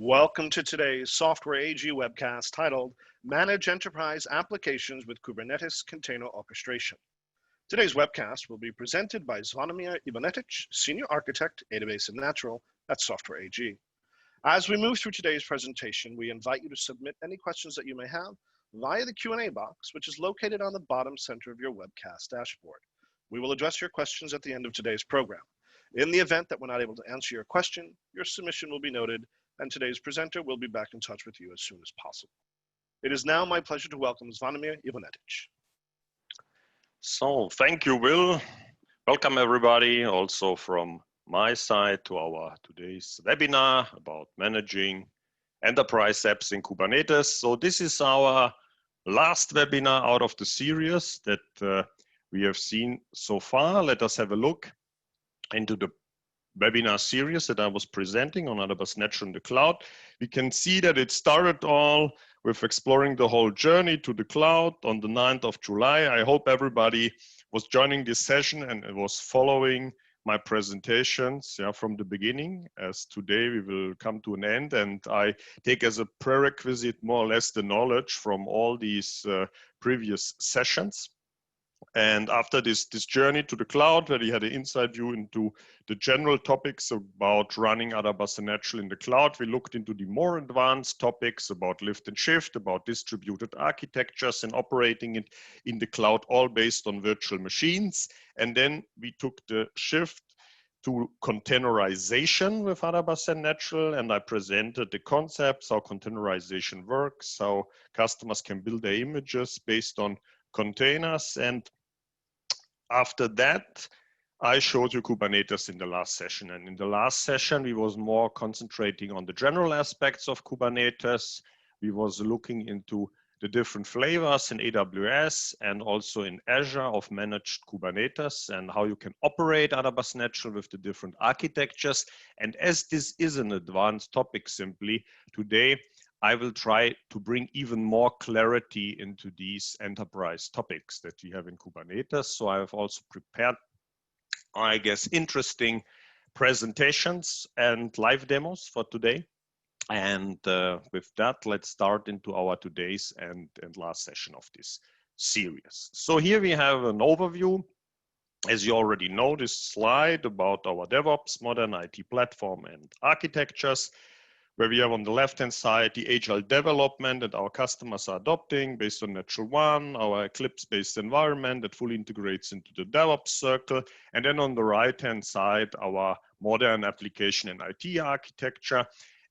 Welcome to today's Software AG webcast titled Manage Enterprise Applications with Kubernetes Container Orchestration. Today's webcast will be presented by Zvonimir Ivanetic, Senior Architect, Adabas Natural at Software AG. As we move through today's presentation, we invite you to submit any questions that you may have via the Q&A box, which is located on the bottom center of your webcast dashboard. We will address your questions at the end of today's program. In the event that we're not able to answer your question, your submission will be noted, and today's presenter will be back in touch with you as soon as possible. It is now my pleasure to welcome Zvonimir Ivanetic. So, thank you, Will. Welcome everybody, also from my side to our today's webinar about managing enterprise apps in Kubernetes. So this is our last webinar out of the series that we have seen so far. Let us have a look into the webinar series that I was presenting on Adabas Natural in the cloud. We can see that it started all with exploring the whole journey to the cloud on the 9th of July. I hope everybody was joining this session and was following my presentations from the beginning, as today we will come to an end, and I take as a prerequisite more or less the knowledge from all these previous sessions. And after this journey to the cloud, where we had an inside view into the general topics about running Adabas Natural in the cloud, we looked into the more advanced topics about lift and shift, about distributed architectures and operating it in the cloud, all based on virtual machines. And then we took the shift to containerization with Adabas Natural, and I presented the concepts, how containerization works, how customers can build their images based on containers. And after that, I showed you Kubernetes in the last session. And in the last session, we was more concentrating on the general aspects of Kubernetes. We was looking into the different flavors in AWS and also in Azure of managed Kubernetes and how you can operate Adabas Natural with the different architectures. And as this is an advanced topic simply, today I will try to bring even more clarity into these enterprise topics that we have in Kubernetes. So I have also prepared, I guess, interesting presentations and live demos for today. And with that, let's start into our today's and last session of this series. So here we have an overview. As you already know, this slide about our DevOps, modern IT platform and architectures, where we have on the left-hand side the agile development that our customers are adopting based on Natural One, our Eclipse-based environment that fully integrates into the DevOps circle. And then on the right-hand side, our modern application and IT architecture.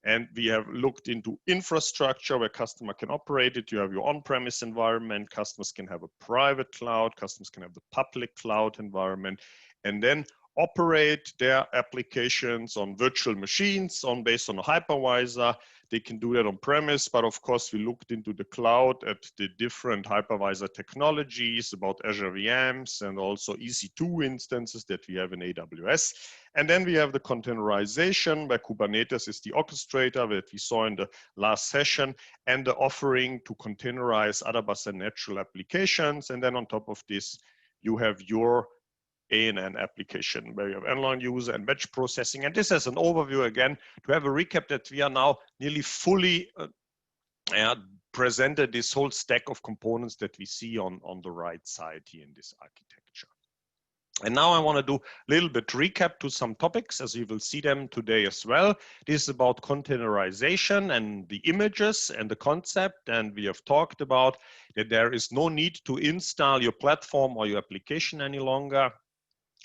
And we have looked into infrastructure where customer can operate it. You have your on-premise environment, customers can have a private cloud, customers can have the public cloud environment, and then operate their applications on virtual machines based on a hypervisor. They can do that on premise, but of course we looked into the cloud at the different hypervisor technologies about Azure VMs and also EC2 instances that we have in AWS. And then we have the containerization where Kubernetes is the orchestrator that we saw in the last session, and the offering to containerize Adabas Natural applications. And then on top of this, you have your ANN application where you have inline user and batch processing. And this is an overview again to have a recap that we are now nearly fully presented this whole stack of components that we see on the right side here in this architecture. And now I want to do a little bit recap to some topics as you will see them today as well. This is about containerization and the images and the concept. And we have talked about that there is no need to install your platform or your application any longer.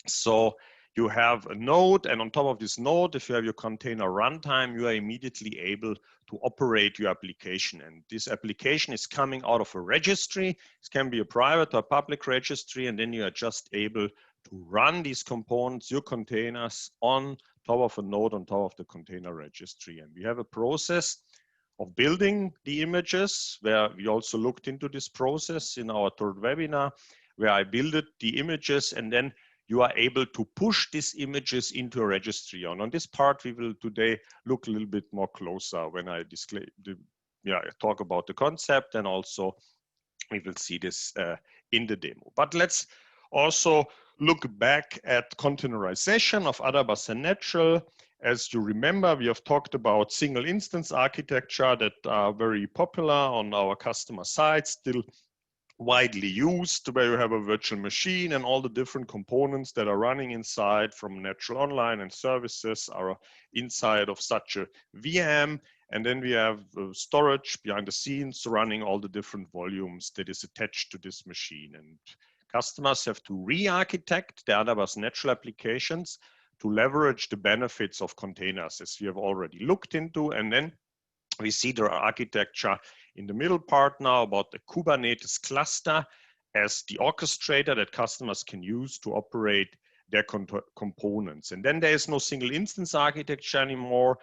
So you have a node, and on top of this node, if you have your container runtime, you are immediately able to operate your application. And this application is coming out of a registry. It can be a private or public registry, and then you are just able to run these components, your containers, on top of a node, on top of the container registry. And we have a process of building the images, where we also looked into this process in our third webinar, where I built the images, and then you are able to push these images into a registry. And on this part, we will today look a little bit more closer when I talk about the concept, and also we will see this in the demo. But let's also look back at containerization of Adabas Natural As you remember, we have talked about single instance architecture that are very popular on our customer sites, still widely used, where you have a virtual machine and all the different components that are running inside from Natural Online and services are inside of such a VM. And then we have storage behind the scenes running all the different volumes that is attached to this machine. And customers have to re-architect the Adabas Natural applications to leverage the benefits of containers, as we have already looked into. And then we see the architecture in the middle part now about the Kubernetes cluster as the orchestrator that customers can use to operate their components. And then there is no single instance architecture anymore.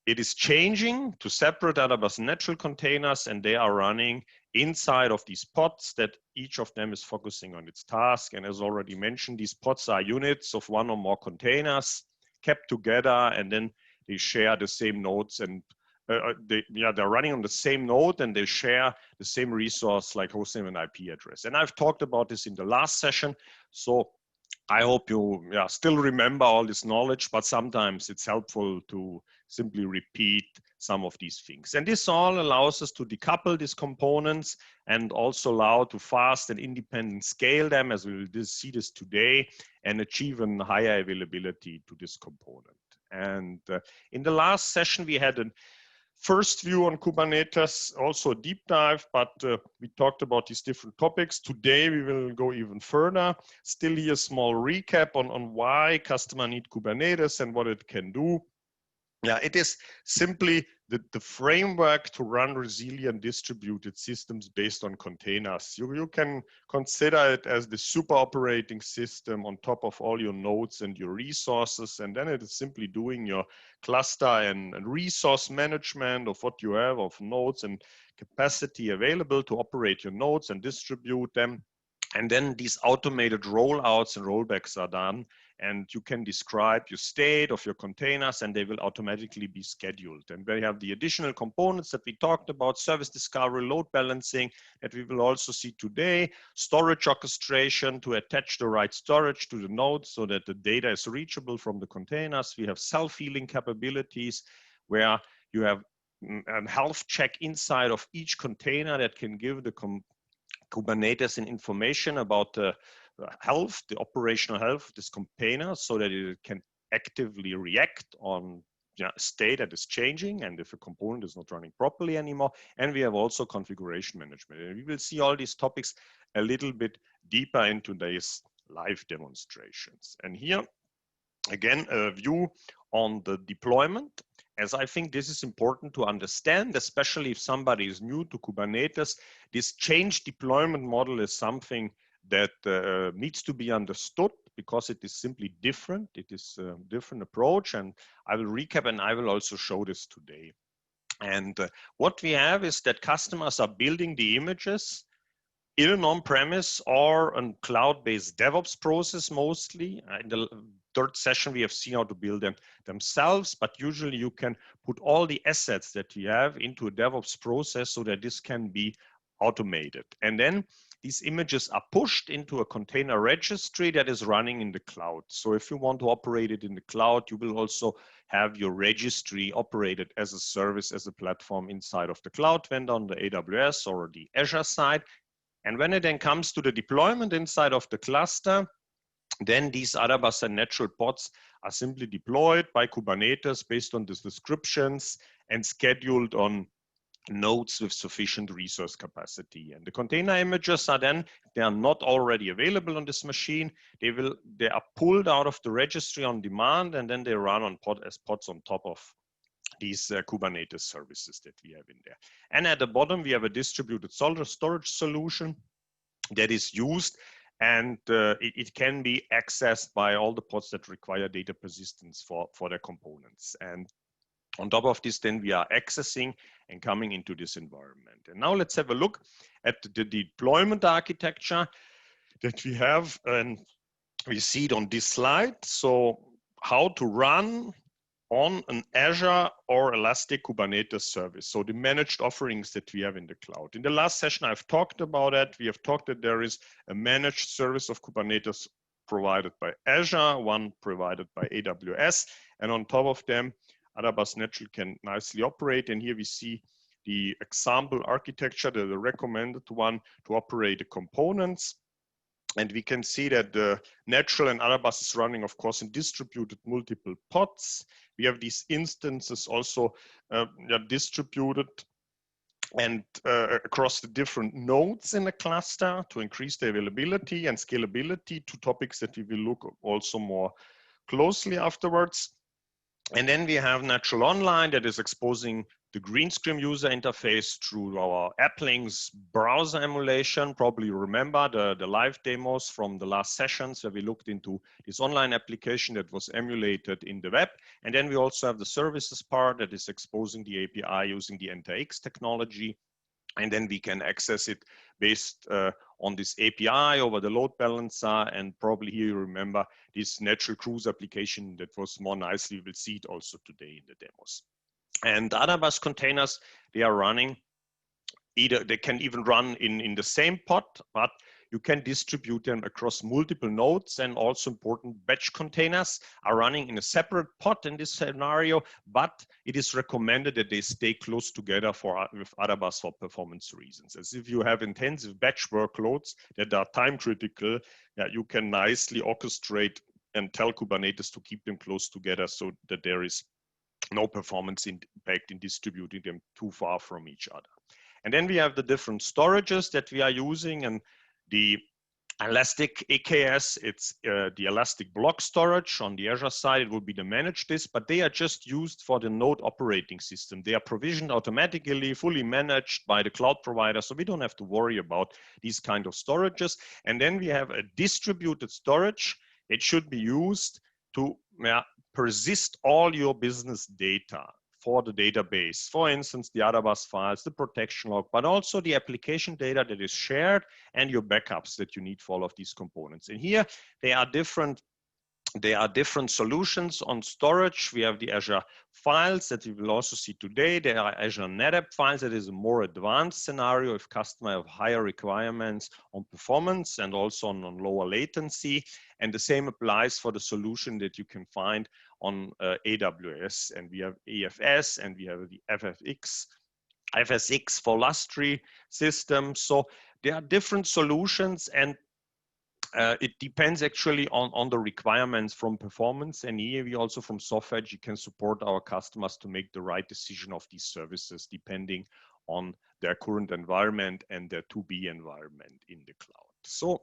It is changing to separate Adabas Natural containers, and they are running inside of these pods that each of them is focusing on its task. And as already mentioned, these pods are units of one or more containers kept together, and then they share the same nodes and they're running on the same node and they share the same resource like hostname and IP address. And I've talked about this in the last session. So I hope you still remember all this knowledge, but sometimes it's helpful to simply repeat some of these things. And this all allows us to decouple these components and also allow to fast and independent scale them, as we will see this today, and achieve a higher availability to this component. And in the last session, we had a first view on Kubernetes, also a deep dive, but we talked about these different topics. Today, we will go even further. Still here, a small recap on why customers need Kubernetes and what it can do. Yeah, it is simply the framework to run resilient distributed systems based on containers. You can consider it as the super operating system on top of all your nodes and your resources. And then it is simply doing your cluster and resource management of what you have of nodes and capacity available to operate your nodes and distribute them. And then these automated rollouts and rollbacks are done, and you can describe your state of your containers and they will automatically be scheduled. And we have the additional components that we talked about, service discovery, load balancing, that we will also see today, storage orchestration to attach the right storage to the nodes so that the data is reachable from the containers. We have self-healing capabilities where you have a health check inside of each container that can give the Kubernetes and information about the health, the operational health of this container, so that it can actively react on state that is changing and if a component is not running properly anymore. And we have also configuration management. And we will see all these topics a little bit deeper in today's live demonstrations. And here, again, a view on the deployment, as I think this is important to understand, especially if somebody is new to Kubernetes. This change deployment model is something that needs to be understood because it is simply different. It is a different approach, and I will recap and I will also show this today. And what we have is that customers are building the images in an on-premise or a cloud-based DevOps process mostly. In the third session, we have seen how to build them themselves, but usually you can put all the assets that you have into a DevOps process so that this can be automated. And then these images are pushed into a container registry that is running in the cloud. So if you want to operate it in the cloud, you will also have your registry operated as a service, as a platform inside of the cloud vendor on the AWS or the Azure side. And when it then comes to the deployment inside of the cluster, then these Adabas Natural pods are simply deployed by Kubernetes based on these descriptions and scheduled on nodes with sufficient resource capacity. And the container images are then, they are not already available on this machine. They are pulled out of the registry on demand, and then they run on as pods on top of these Kubernetes services that we have in there. And at the bottom, we have a distributed storage solution that is used, and it can be accessed by all the pods that require data persistence for their components. And on top of this, then we are accessing and coming into this environment. And now let's have a look at the deployment architecture that we have, and we see it on this slide. So how to run on an Azure or Elastic Kubernetes service. So the managed offerings that we have in the cloud. In the last session, I've talked about that. We have talked that there is a managed service of Kubernetes provided by Azure, one provided by AWS, and on top of them, Adabas Natural can nicely operate. And here we see the example architecture, the recommended one to operate the components. And we can see that the Natural and Adabas is running, of course, in distributed multiple pods. We have these instances also distributed and across the different nodes in the cluster to increase the availability and scalability, two topics that we will look also more closely afterwards. And then we have Natural Online that is exposing the green screen user interface through our AppLinks browser emulation. Probably remember the live demos from the last sessions where we looked into this online application that was emulated in the web. And then we also have the services part that is exposing the API using the NTX technology. And then we can access it based on this API over the load balancer. And probably here you remember this Natural Cruise application that was more nicely, we'll see it also today in the demos. And Adabas containers, they are running, they can even run in the same pod, but you can distribute them across multiple nodes. And also important, batch containers are running in a separate pod in this scenario, but it is recommended that they stay close together with Adabas for performance reasons. As if you have intensive batch workloads that are time critical, you can nicely orchestrate and tell Kubernetes to keep them close together so that there is no performance impact in distributing them too far from each other. And then we have the different storages that we are using, and the Elastic AKS, it's the Elastic Block Storage. On the Azure side, it will be the managed disk, but they are just used for the node operating system. They are provisioned automatically, fully managed by the cloud provider, so we don't have to worry about these kind of storages. And then we have a distributed storage. It should be used to persist all your business data for the database. For instance, the Adabas files, the protection log, but also the application data that is shared and your backups that you need for all of these components. And here they are different. There are different solutions on storage. We have the Azure files that we will also see today. There are Azure NetApp files. That is a more advanced scenario if customers have higher requirements on performance and also on lower latency. And the same applies for the solution that you can find on AWS. And we have EFS and we have the FSX for Lustry systems. So there are different solutions, and it depends actually on the requirements from performance. And here we also from SoftEdge, you can support our customers to make the right decision of these services depending on their current environment and their to-be environment in the cloud. So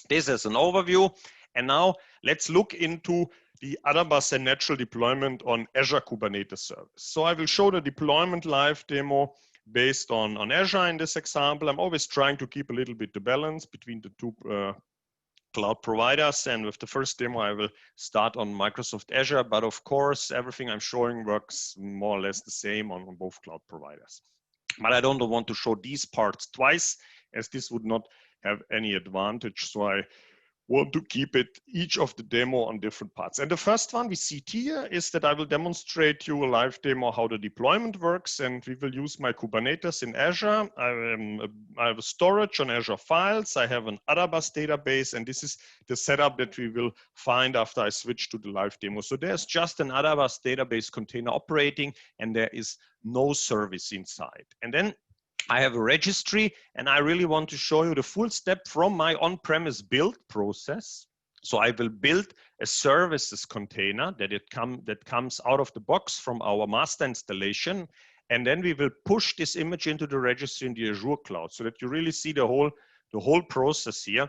this is an overview. And now let's look into the Adabas Natural deployment on Azure Kubernetes Service. So I will show the deployment live demo based on Azure in this example. I'm always trying to keep a little bit the balance between the two cloud providers. And with the first demo, I will start on Microsoft Azure, but of course, everything I'm showing works more or less the same on both cloud providers. But I don't want to show these parts twice, as this would not have any advantage. So I want to keep it each of the demo on different parts. And the first one we see here is that I will demonstrate you a live demo how the deployment works, and we will use my Kubernetes in Azure. I have a storage on Azure files. I have an Adabas database, and this is the setup that we will find after I switch to the live demo. So there's just an Adabas database container operating, and there is no service inside. And then I have a registry, and I really want to show you the full step from my on-premise build process. So I will build a services container that comes out of the box from our master installation. And then we will push this image into the registry in the Azure cloud so that you really see the whole process here.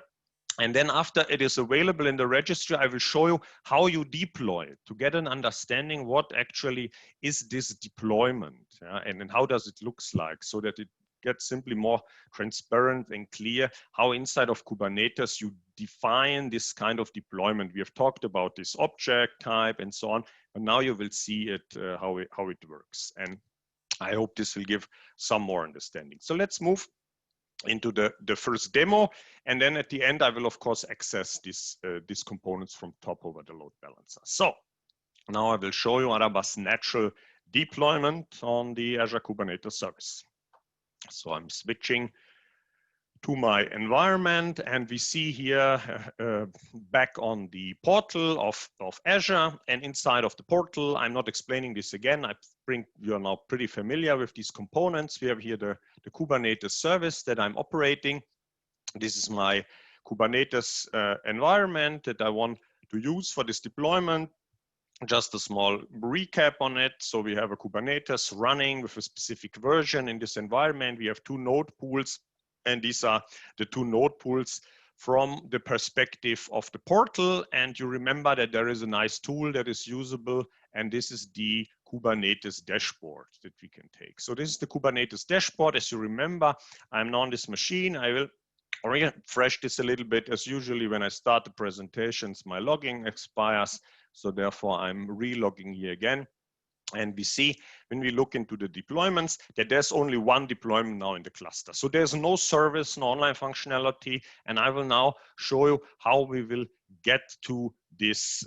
And then after it is available in the registry, I will show you how you deploy it to get an understanding what actually is this deployment, and then how does it looks like, so that it gets simply more transparent and clear how inside of Kubernetes you define this kind of deployment. We have talked about this object type and so on, but now you will see it how it works. And I hope this will give some more understanding. So let's move into the first demo, and then at the end I will of course access these components from top over the load balancer. So now I will show you Adabas Natural deployment on the Azure Kubernetes service. So I'm switching to my environment, and we see here back on the portal of Azure, and inside of the portal, I'm not explaining this again. You're now pretty familiar with these components. We have here the Kubernetes service that I'm operating. This is my Kubernetes environment that I want to use for this deployment. Just a small recap on it. So we have a Kubernetes running with a specific version in this environment. We have 2 node pools, and these are the 2 node pools from the perspective of the portal. And you remember that there is a nice tool that is usable, and this is the Kubernetes dashboard that we can take. So this is the Kubernetes dashboard. As you remember, I'm now on this machine. I will refresh this a little bit. As usually when I start the presentations, my logging expires. So therefore, I'm relogging here again. And we see when we look into the deployments that there's only one deployment now in the cluster. So there's no service, no online functionality. And I will now show you how we will get to this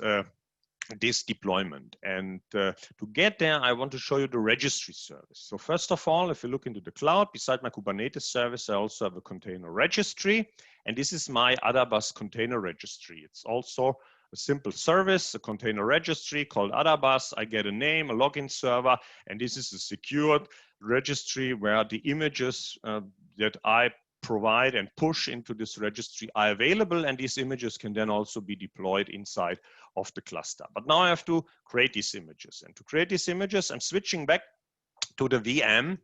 this deployment. And to get there, I want to show you the registry service. So first of all, if you look into the cloud, beside my Kubernetes service, I also have a container registry. And this is my Adabas container registry. It's also a simple service, a container registry called Adabas. I get a name, a login server, and this is a secured registry where the images that I provide and push into this registry are available, and these images can then also be deployed inside of the cluster. But now I have to create these images, and to create these images, I'm switching back to the VM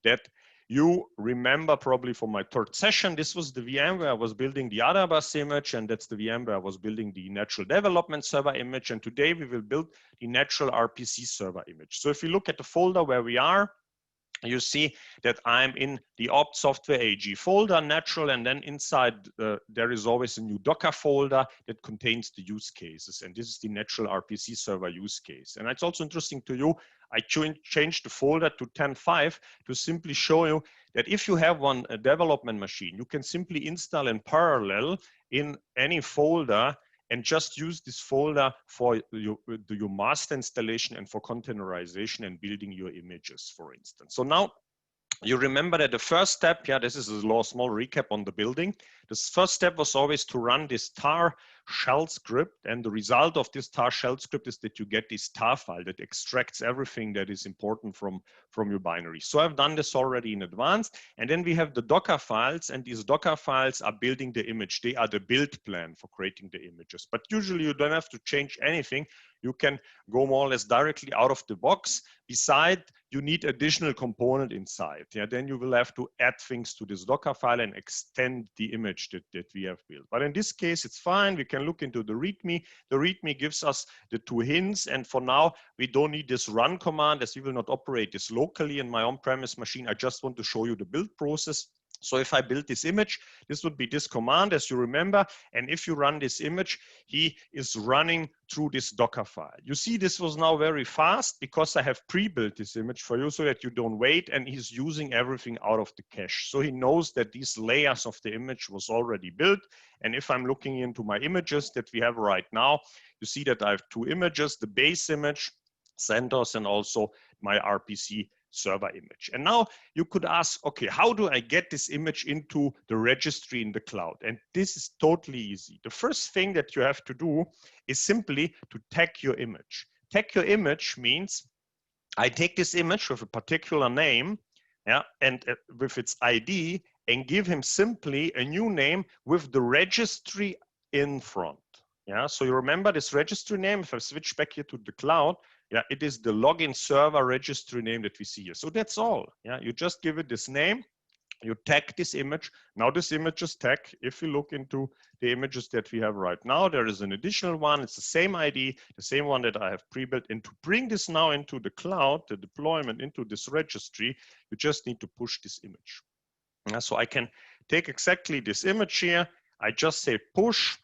that you remember probably from my 3rd session. This was the VM where I was building the Adabas image, and that's the VM where I was building the natural development server image. And today we will build the natural RPC server image. So if you look at the folder where we are, you see that I'm in the opt software AG folder, natural, and then inside there is always a new Docker folder that contains the use cases. And this is the natural RPC server use case. And it's also interesting to you, I changed the folder to 10.5 to simply show you that if you have a development machine, you can simply install in parallel in any folder and just use this folder for your master installation and for containerization and building your images, for instance. So now you remember that the first step, this is a small recap on the building. The first step was always to run this tar shell script, and the result of this tar shell script is that you get this tar file that extracts everything that is important from your binary. So I've done this already in advance, and then we have the Docker files, and these Docker files are building the image. They are the build plan for creating the images, but usually you don't have to change anything. You can go more or less directly out of the box. Beside, you need additional component inside. Then you will have to add things to this Docker file and extend the image that we have built. But in this case, it's fine. We can look into the README. The README gives us the 2 hints. And for now, we don't need this run command, as we will not operate this locally in my on-premise machine. I just want to show you the build process. So if I build this image, this would be this command, as you remember. And if you run this image, he is running through this Docker file. You see, this was now very fast because I have pre-built this image for you so that you don't wait, and he's using everything out of the cache. So he knows that these layers of the image was already built. And if I'm looking into my images that we have right now, you see that I have 2 images, the base image, CentOS, and also my RPC server image. And now you could ask, okay, how do I get this image into the registry in the cloud? And this is totally easy. The first thing that you have to do is simply to tag your image. Tag your image means I take this image with a particular name, and with its ID, and give him simply a new name with the registry in front. So you remember this registry name. If I switch back here to the cloud, it is the login server registry name that we see here. So that's all. You just give it this name, you tag this image. Now this image is tagged. If you look into the images that we have right now, there is an additional one. It's the same ID, the same one that I have pre-built. And to bring this now into the cloud, the deployment into this registry, you just need to push this image. So I can take exactly this image here. I just say push.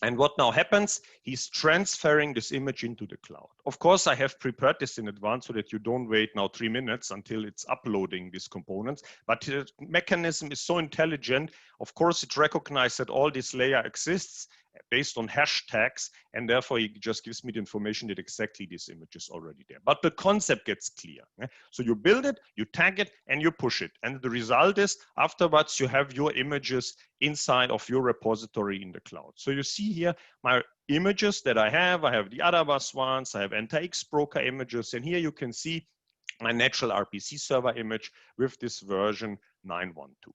And what now happens, he's transferring this image into the cloud. Of course, I have prepared this in advance so that you don't wait now 3 minutes until it's uploading these components. But the mechanism is so intelligent. Of course, it recognizes that all this layer exists. based on hashtags, and therefore it just gives me the information that exactly this image is already there. But the concept gets clear. So you build it, you tag it, and you push it. And the result is afterwards you have your images inside of your repository in the cloud. So you see here my images that I have the Adabas ones, I have NTX broker images, and here you can see my natural RPC server image with this version 9.1.2.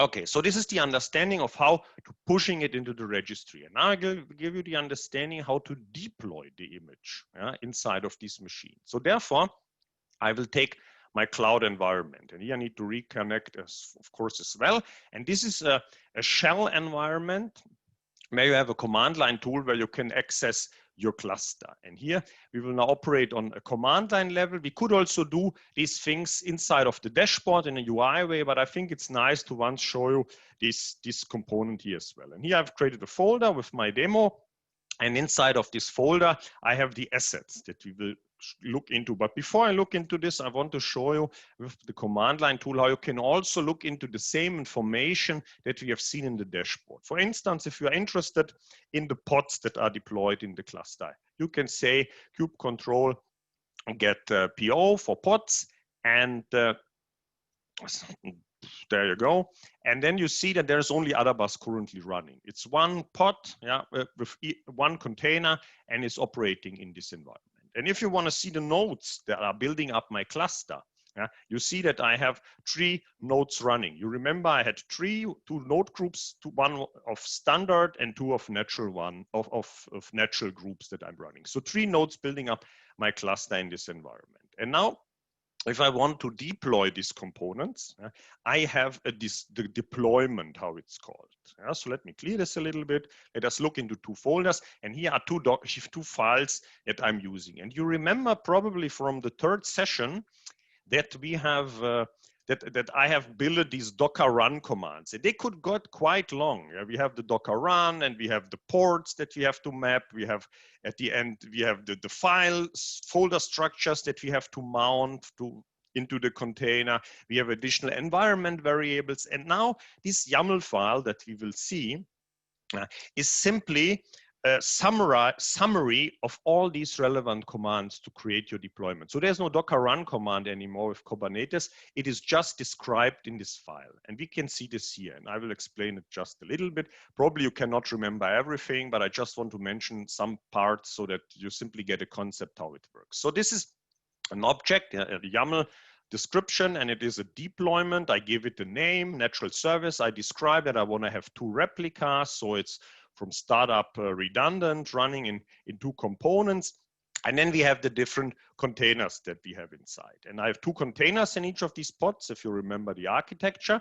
Okay, so this is the understanding of how to pushing it into the registry. And now I give you the understanding how to deploy the image inside of this machine. So therefore, I will take my cloud environment. And here I need to reconnect, of course, as well. And this is a shell environment where you have a command line tool where you can access your cluster. And here we will now operate on a command line level. We could also do these things inside of the dashboard in a UI way, but I think it's nice to once show you this component here as well. And here I've created a folder with my demo. And inside of this folder, I have the assets that we will look into. But before I look into this, I want to show you with the command line tool how you can also look into the same information that we have seen in the dashboard. For instance, if you are interested in the pods that are deployed in the cluster, you can say kube control get PO for pods, and there you go. And then you see that there's only Adabas currently running. It's one pod, with one container, and it's operating in this environment. And if you want to see the nodes that are building up my cluster, you see that I have 3 nodes running. You remember I had two node groups, one of standard and 2 of natural of natural groups that I'm running. So 3 nodes building up my cluster in this environment. And now, if I want to deploy these components, I have the deployment, how it's called. So let me clear this a little bit. Let us look into 2 folders. And here are 2 files that I'm using. And you remember probably from the 3rd session that we have that I have built these Docker run commands. And they could get quite long. We have the Docker run, and we have the ports that we have to map. We have at the end, we have the folder structures that we have to mount into the container. We have additional environment variables. And now this YAML file that we will see is simply a summary of all these relevant commands to create your deployment. So there's no Docker run command anymore with Kubernetes. It is just described in this file. And we can see this here. And I will explain it just a little bit. Probably you cannot remember everything, but I just want to mention some parts so that you simply get a concept how it works. So this is an object, a YAML description, and it is a deployment. I give it a name, natural service. I describe that I want to have 2 replicas. So it's from startup redundant, running in 2 components. And then we have the different containers that we have inside. And I have 2 containers in each of these pods, if you remember the architecture.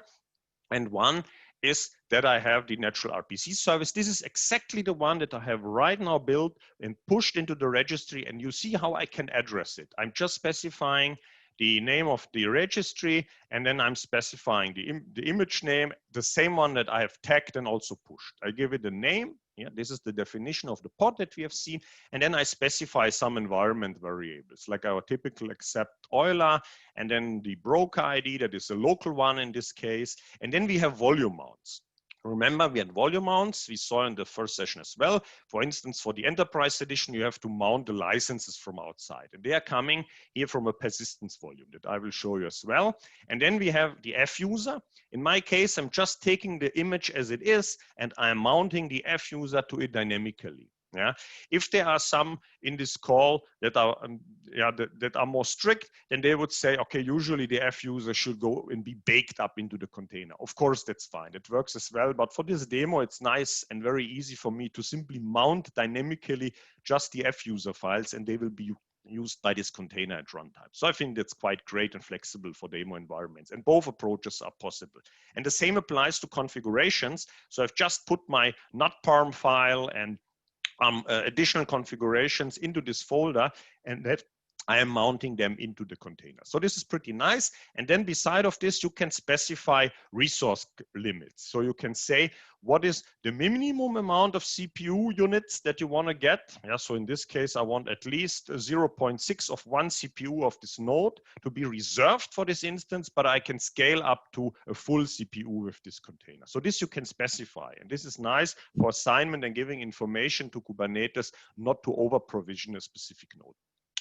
And one is that I have the natural RPC service. This is exactly the one that I have right now built and pushed into the registry. And you see how I can address it. I'm just specifying the name of the registry, and then I'm specifying the image name, the same one that I have tagged and also pushed. I give it a name. This is the definition of the pod that we have seen. And then I specify some environment variables, like our typical accept Euler, and then the broker ID, that is a local one in this case. And then we have volume mounts. Remember, we had volume mounts. We saw in the first session as well. For instance, for the enterprise edition, you have to mount the licenses from outside. And they are coming here from a persistence volume that I will show you as well. And then we have the F user. In my case, I'm just taking the image as it is, and I'm mounting the F user to it dynamically. If there are some in this call that are that are more strict, then they would say, okay, usually the F user should go and be baked up into the container. Of course, that's fine. It works as well. But for this demo, it's nice and very easy for me to simply mount dynamically just the F user files, and they will be used by this container at runtime. So I think that's quite great and flexible for demo environments, and both approaches are possible. And the same applies to configurations. So I've just put my nutparm file and additional configurations into this folder, and that I am mounting them into the container. So this is pretty nice. And then beside of this, you can specify resource limits. So you can say, what is the minimum amount of CPU units that you want to get? Yeah, so in this case, I want at least 0.6 of one CPU of this node to be reserved for this instance, but I can scale up to a full CPU with this container. So this you can specify. And this is nice for assignment and giving information to Kubernetes not to over provision a specific node.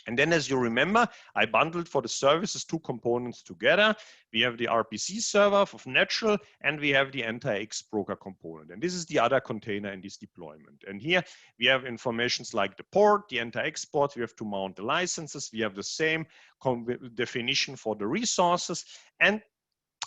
And then, as you remember, I bundled for the services two components together. We have the RPC server of Natural, and we have the NTX broker component. And this is the other container in this deployment. And here we have informations like the port, the NTX port. We have to mount the licenses. We have the same definition for the resources. And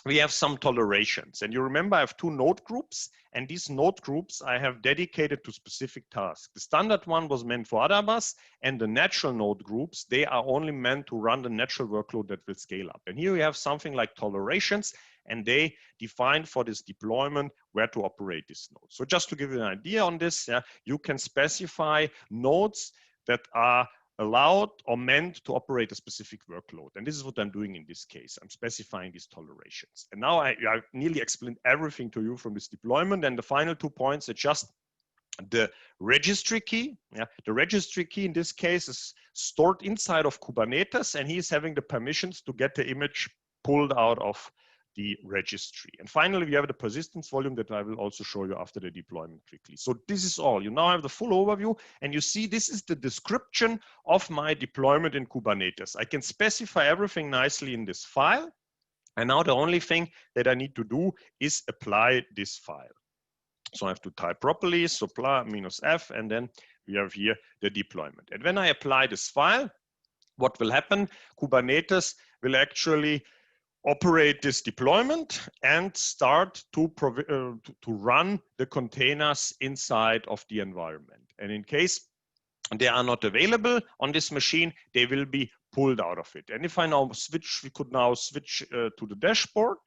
we have some tolerations. And you remember I have two node groups, and these node groups I have dedicated to specific tasks. The standard one was meant for Adabas, and the natural node groups, they are only meant to run the natural workload that will scale up. And here we have something like tolerations, and they define for this deployment where to operate this node. So just to give you an idea on this, yeah, you can specify nodes that are allowed or meant to operate a specific workload. And this is what I'm doing in this case. I'm specifying these tolerations. And now I've nearly explained everything to you from this deployment. And the final 2 points are just the registry key. Yeah, the registry key in this case is stored inside of Kubernetes, and he's having the permissions to get the image pulled out of the registry. And finally, we have the persistence volume that I will also show you after the deployment quickly. So this is all. You now have the full overview, and you see this is the description of my deployment in Kubernetes. I can specify everything nicely in this file. And now the only thing that I need to do is apply this file. So I have to type properly, supply -f, and then we have here the deployment. And when I apply this file, what will happen? Kubernetes will actually operate this deployment and start to run the containers inside of the environment. And in case they are not available on this machine, they will be pulled out of it. And if I now switch, we could now switch to the dashboard,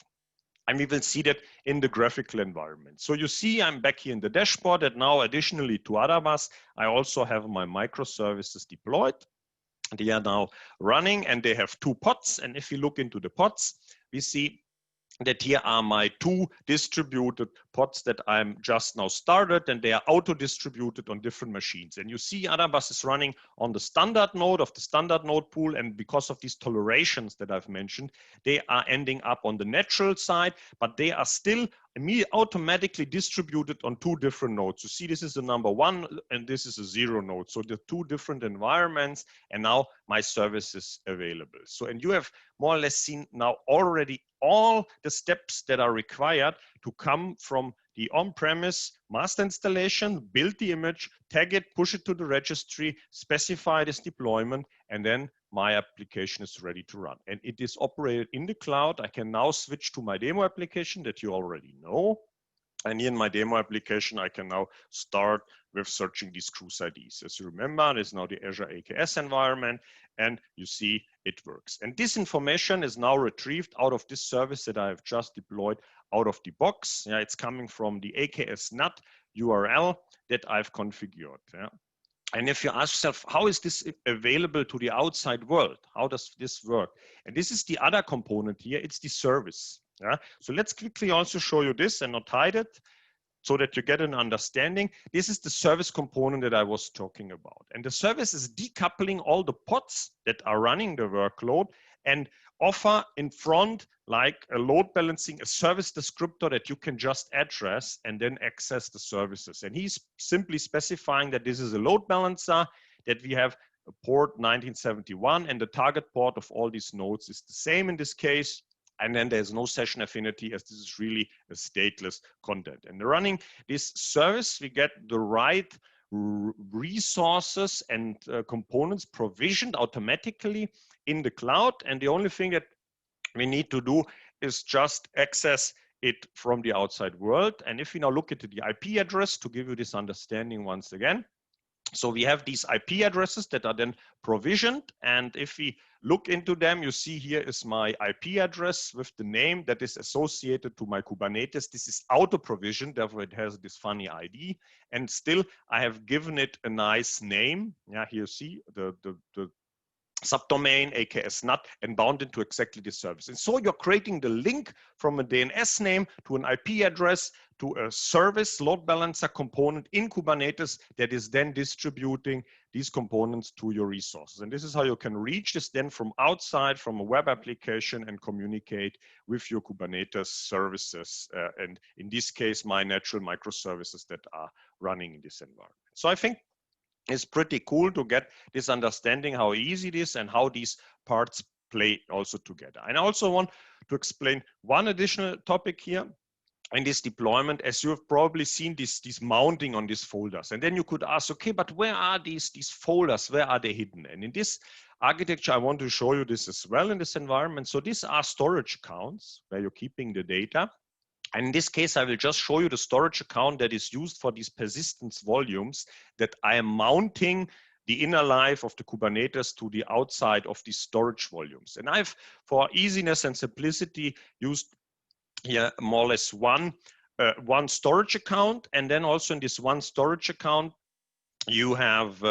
and we will see that in the graphical environment. So you see I'm back here in the dashboard, and now additionally to Adabas, I also have my microservices deployed. They are now running, and they have 2 pods. And if you look into the pods, we see that here are my 2 distributed pods that I'm just now started, and they are auto-distributed on different machines. And you see Adabas is running on the standard node of the standard node pool, and because of these tolerations that I've mentioned, they are ending up on the natural side, but they are still automatically distributed on 2 different nodes. You see, this is the number 1 and this is a 0 node. So the 2 different environments, and now my service is available. So, and you have more or less seen now already all the steps that are required to come from the on-premise master installation, build the image, tag it, push it to the registry, specify this deployment, and then my application is ready to run. And it is operated in the cloud. I can now switch to my demo application that you already know. And in my demo application, I can now start with searching these cruise IDs. As you remember, this is now the Azure AKS environment, and you see it works. And this information is now retrieved out of this service that I have just deployed out of the box. Yeah, it's coming from the AKS NAT URL that I've configured. Yeah. And if you ask yourself, how is this available to the outside world? How does this work? And this is the other component here. It's the service. Yeah. So let's quickly also show you this and not hide it, so that you get an understanding. This is the service component that I was talking about. And the service is decoupling all the pods that are running the workload and offer in front, like a load balancing, a service descriptor that you can just address and then access the services. And he's simply specifying that this is a load balancer, that we have a port 1971, and the target port of all these nodes is the same in this case. And then there's no session affinity, as this is really a stateless content. And running this service, we get the right resources and components provisioned automatically in the cloud. And the only thing that we need to do is just access it from the outside world. And if we now look at the IP address to give you this understanding once again, so we have these IP addresses that are then provisioned. And if we look into them, you see here is my IP address with the name that is associated to my Kubernetes. This is auto-provisioned, therefore it has this funny ID. And still, I have given it a nice name. Yeah, here you see the subdomain, AKS NAT, and bound into exactly this service. And so you're creating the link from a DNS name to an IP address to a service load balancer component in Kubernetes that is then distributing these components to your resources. And this is how you can reach this then from outside, from a web application, and communicate with your Kubernetes services. And in this case, my natural microservices that are running in this environment. So I think it's pretty cool to get this understanding how easy it is and how these parts play also together. And I also want to explain one additional topic here in this deployment. As you have probably seen, this mounting on these folders. And then you could ask, okay, but where are these folders? Where are they hidden? And in this architecture, I want to show you this as well in this environment. So these are storage accounts where you're keeping the data. And in this case, I will just show you the storage account that is used for these persistence volumes that I am mounting the inner life of the Kubernetes to the outside of these storage volumes. And I've, for easiness and simplicity, used here more or less one storage account. And then also in this one storage account, you have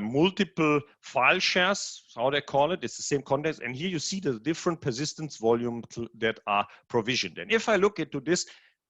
multiple file shares, how they call it. It's the same context. And here you see the different persistence volumes that are provisioned. And if I look into this,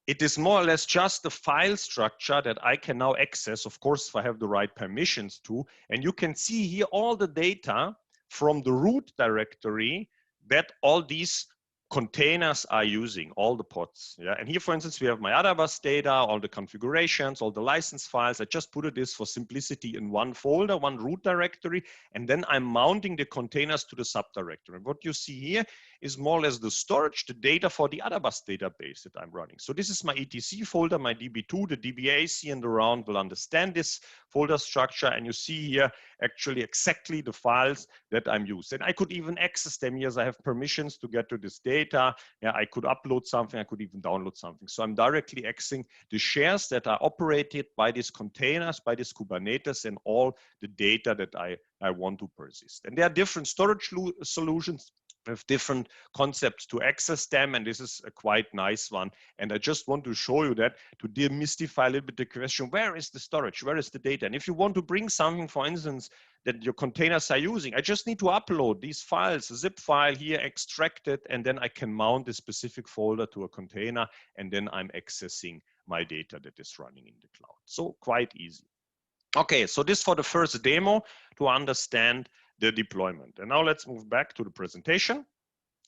it is more or less just the file structure that I can now access, of course, if I have the right permissions to. And you can see here all the data from the root directory that all these containers are using, all the pods. Yeah, and here, for instance, we have my Adabas data, all the configurations, all the license files. I just put this for simplicity in one folder, one root directory, and then I'm mounting the containers to the subdirectory. And what you see here is more or less the storage, the data for the Adabas database that I'm running. So this is my etc folder, my DB2, the DBAC and around will understand this folder structure. And you see here actually exactly the files that I'm using. And I could even access them here as I have permissions to get to this data. Yeah, I could upload something, I could even download something. So I'm directly accessing the shares that are operated by these containers, by this Kubernetes, and all the data that I want to persist. And there are different storage solutions with different concepts to access them, and this is a quite nice one. And I just want to show you that to demystify a little bit the question, where is the storage, where is the data? And if you want to bring something, for instance, that your containers are using, I just need to upload these files, a zip file here, extract it, and then I can mount a specific folder to a container, and then I'm accessing my data that is running in the cloud. So quite easy. Okay, so this for the first demo to understand the deployment. And now let's move back to the presentation,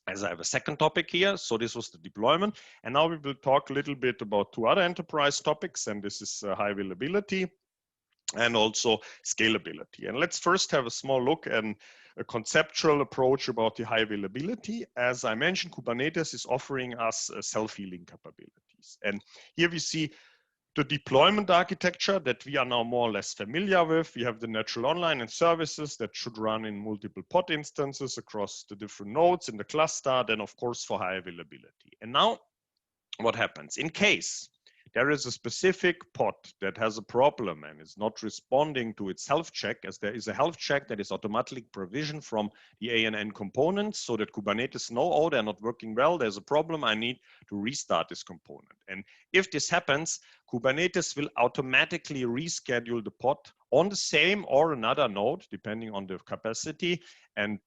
as I have a second topic here. So this was the deployment. And now we will talk a little bit about two other enterprise topics, and this is high availability and also scalability. And let's first have a small look at a conceptual approach about the high availability. As I mentioned, Kubernetes is offering us self-healing capabilities. And here we see the deployment architecture that we are now more or less familiar with. We have the natural online and services that should run in multiple pod instances across the different nodes in the cluster, then of course for high availability. And now what happens? In case there is a specific pod that has a problem and is not responding to its health check, as there is a health check that is automatically provisioned from the ANN components so that Kubernetes know, oh, they're not working well, there's a problem, I need to restart this component. And if this happens, Kubernetes will automatically reschedule the pod on the same or another node, depending on the capacity, and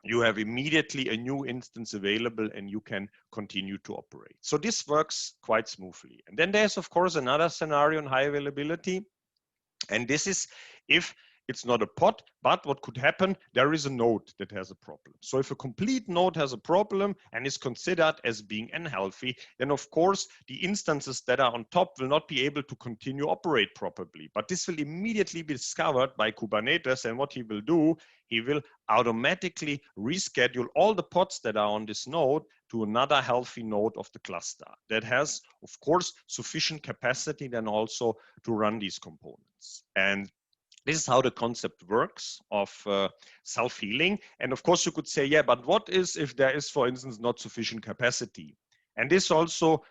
you have immediately a new instance available and you can continue to operate. So this works quite smoothly. And then there's of course another scenario in high availability. And this is if it's not a pod, but what could happen, there is a node that has a problem. So if a complete node has a problem and is considered as being unhealthy, then of course the instances that are on top will not be able to continue operate properly. But this will immediately be discovered by Kubernetes, and what he will do, he will automatically reschedule all the pods that are on this node to another healthy node of the cluster that has, of course, sufficient capacity then also to run these components. And this is how the concept works of self-healing. And of course, you could say, yeah, but what is if there is, for instance, not sufficient capacity? And this also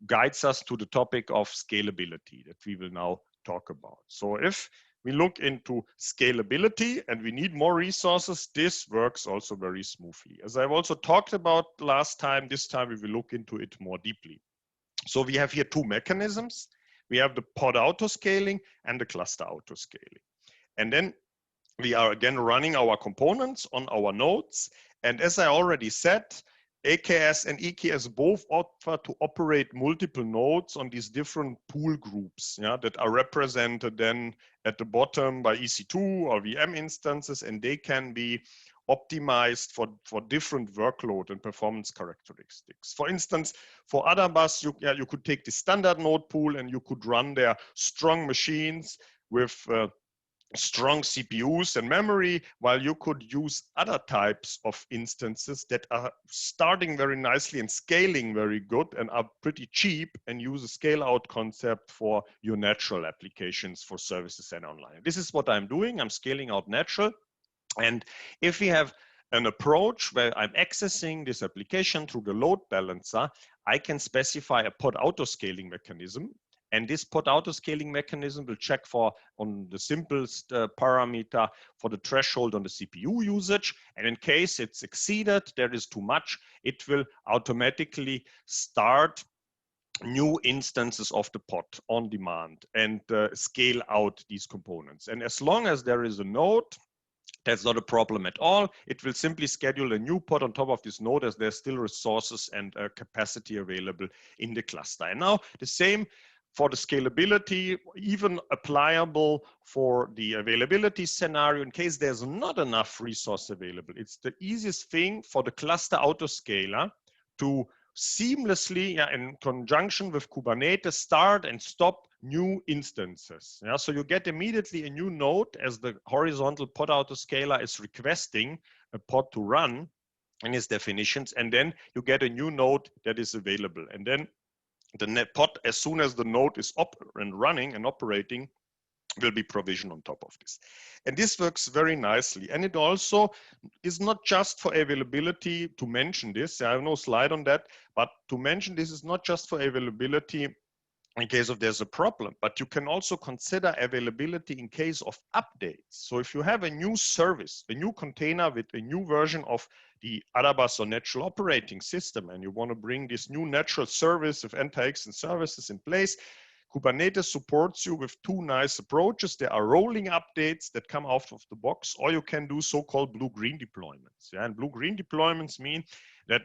guides us to the topic of scalability that we will now talk about. So if we look into scalability and we need more resources, this works also very smoothly. As I've also talked about last time, this time we will look into it more deeply. So we have here two mechanisms. We have the pod autoscaling and the cluster autoscaling. And then we are again running our components on our nodes. And as I already said, AKS and EKS both offer to operate multiple nodes on these different pool groups, yeah, that are represented then at the bottom by EC2 or VM instances, and they can be optimized for different workload and performance characteristics. For instance, for Adabas, you could take the standard node pool and you could run their strong machines with strong CPUs and memory, while you could use other types of instances that are starting very nicely and scaling very good and are pretty cheap, and use a scale out concept for your natural applications for services and online. This is what I'm doing. I'm scaling out natural. And if we have an approach where I'm accessing this application through the load balancer, I can specify a pod auto scaling mechanism. And this pod auto scaling mechanism will check for, on the simplest parameter, for the threshold on the CPU usage. And in case it's exceeded, there is too much, it will automatically start new instances of the pod on demand and scale out these components. And as long as there is a node, that's not a problem at all. It will simply schedule a new pod on top of this node as there's still resources and capacity available in the cluster. And now the same for the scalability, even applicable for the availability scenario in case there's not enough resource available. It's the easiest thing for the cluster autoscaler to seamlessly, in conjunction with Kubernetes, start and stop new instances. Yeah, so you get immediately a new node as the horizontal pod autoscaler is requesting a pod to run in its definitions, and then you get a new node that is available. And then the net pod, as soon as the node is up and running and operating, will be provisioned on top of this. And this works very nicely. And it also is not just for availability, to mention this. I have no slide on that, but to mention this is not just for availability in case of there's a problem, but you can also consider availability in case of updates. So if you have a new service, a new container with a new version of the Adabas Natural operating system, and you want to bring this new natural service of NTX and services in place, Kubernetes supports you with two nice approaches. There are rolling updates that come out of the box, or you can do so-called blue-green deployments. Yeah? And blue-green deployments mean that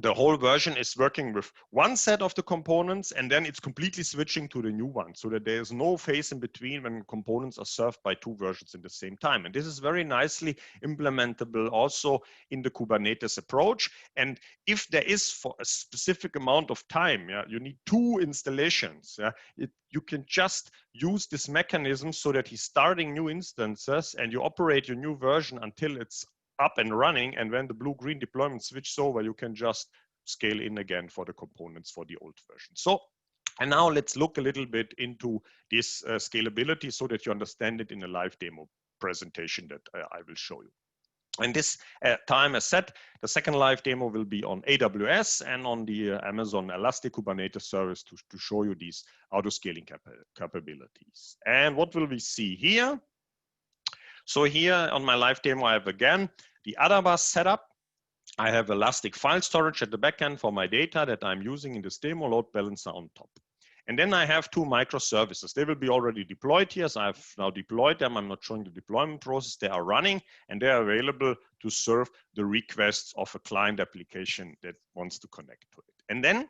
the whole version is working with one set of the components, and then it's completely switching to the new one, so that there's no phase in between when components are served by two versions in the same time. And this is very nicely implementable also in the Kubernetes approach. And if there is, for a specific amount of time, you need two installations, you can just use this mechanism so that he's starting new instances and you operate your new version until it's up and running, and when the blue-green deployment switches over, you can just scale in again for the components for the old version. So, and now let's look a little bit into this scalability so that you understand it in a live demo presentation that I will show you. And this time, as said, the second live demo will be on AWS and on the Amazon Elastic Kubernetes service to show you these auto-scaling capabilities. And what will we see here? So here on my live demo, I have again the Adabas setup. I have Elastic file storage at the backend for my data that I'm using in this demo, load balancer on top. And then I have two microservices. They will be already deployed here. So I've now deployed them. I'm not showing the deployment process. They are running and they are available to serve the requests of a client application that wants to connect to it. And then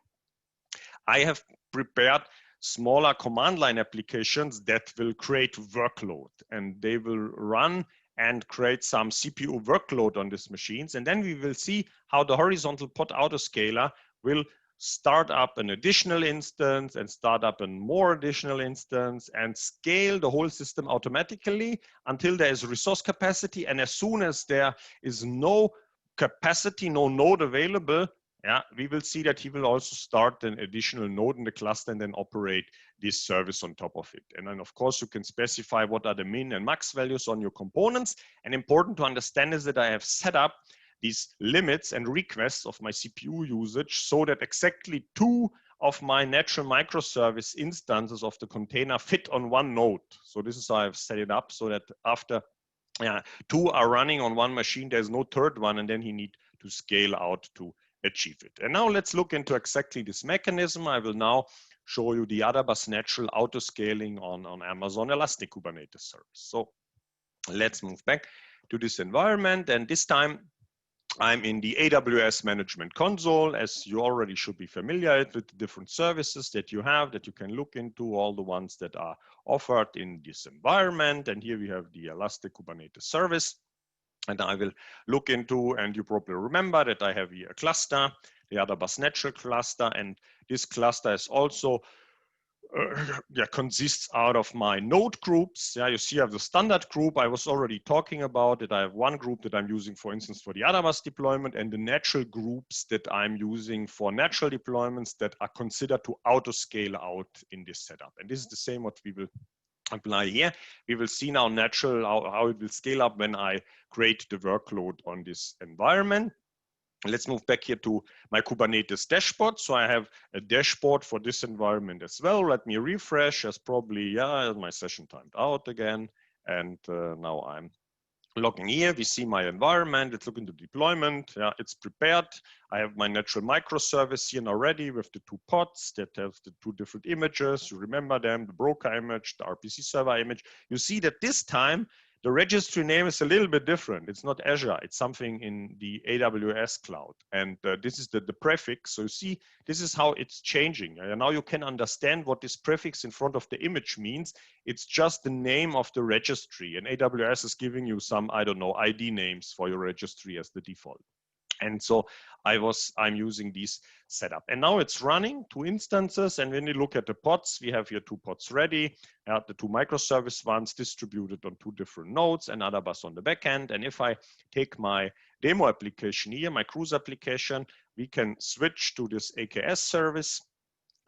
I have prepared smaller command line applications that will create workload, and they will run and create some CPU workload on these machines. And then we will see how the horizontal pod autoscaler will start up an additional instance and start up a more additional instance and scale the whole system automatically until there is resource capacity. And as soon as there is no capacity, no node available, we will see that he will also start an additional node in the cluster and then operate this service on top of it. And then of course you can specify what are the min and max values on your components. And important to understand is that I have set up these limits and requests of my CPU usage so that exactly two of my natural microservice instances of the container fit on one node. So this is how I've set it up so that after two are running on one machine, there's no third one, and then he need to scale out to achieve it. And now let's look into exactly this mechanism. I will now show you the Adabas Natural auto scaling on Amazon Elastic Kubernetes service. So let's move back to this environment. And this time I'm in the AWS Management Console, as you already should be familiar with the different services that you have that you can look into, all the ones that are offered in this environment. And here we have the Elastic Kubernetes service. And I will look into, and you probably remember that I have here a cluster, the Adabas Natural cluster, and this cluster is also consists out of my node groups. Yeah, you see I have the standard group I was already talking about, that I have one group that I'm using, for instance, for the Adabas deployment, and the natural groups that I'm using for natural deployments that are considered to auto scale out in this setup. And this is the same what we will apply here. We will see now natural how it will scale up when I create the workload on this environment. Let's move back here to my Kubernetes dashboard. So I have a dashboard for this environment as well. Let me refresh, as probably, yeah, my session timed out again. And now I'm logging here. We see my environment. Let's look into deployment. Yeah, it's prepared. I have my natural microservice here already with the 2 pods that have the 2 different images. You remember them, the broker image, the RPC server image. You see that this time, the registry name is a little bit different. It's not Azure, it's something in the AWS cloud. And this is the prefix. So you see, this is how it's changing. And now you can understand what this prefix in front of the image means. It's just the name of the registry. And AWS is giving you some, I don't know, ID names for your registry as the default. And so I'm using this setup. And now it's running 2 instances. And when you look at the pods, we have here 2 pods ready, the 2 microservice ones distributed on 2 different nodes and Adabas on the backend. And if I take my demo application here, my cruise application, we can switch to this AKS service,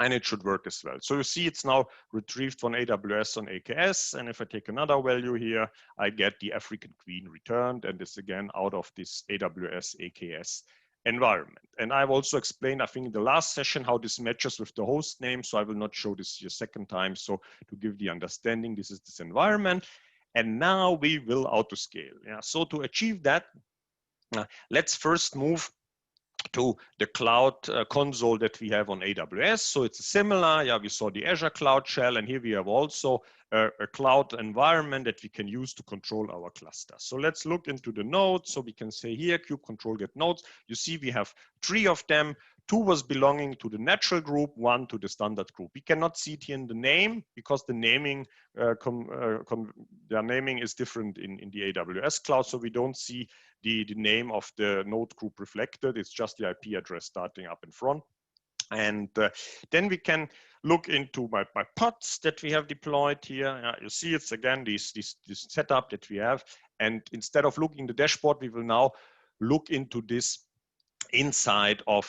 and it should work as well. So you see it's now retrieved from AWS on AKS. And if I take another value here, I get the African Queen returned, and it's again out of this AWS AKS environment. And I've also explained, I think in the last session, how this matches with the host name. So I will not show this a second time. So to give the understanding, this is this environment. And now we will auto scale. Yeah. So to achieve that, let's first move to the cloud console that we have on AWS. So it's similar. Yeah, we saw the Azure Cloud Shell, and here we have also a cloud environment that we can use to control our cluster. So let's look into the nodes. So we can say here, kube control get nodes. You see we have 3 of them. 2 was belonging to the natural group, 1 to the standard group. We cannot see it here in the name because the naming their naming is different in the AWS cloud. So we don't see the name of the node group reflected. It's just the IP address starting up in front. And then we can look into my pods that we have deployed here. You see it's again this setup that we have. And instead of looking the dashboard, we will now look into this inside of